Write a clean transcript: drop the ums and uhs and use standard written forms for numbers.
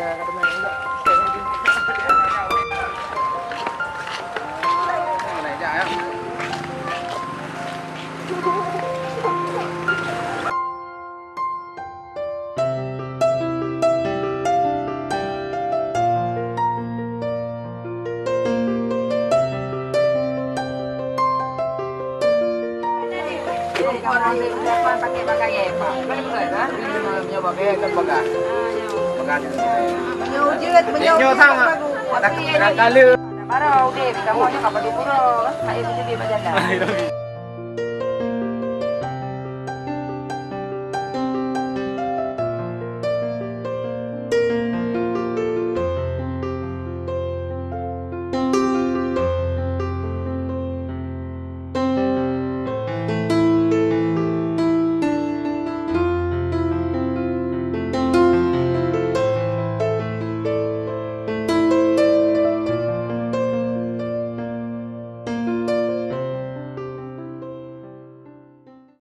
Này dài không? Orang depan pakai apa? Kan boleh kan? Nyo pakai kan bagan. Bagan. Menyujud, Nyo sama. Ada kali. Baru deh, kamu nya kapan dulu? Kayak gitu dia berjalan.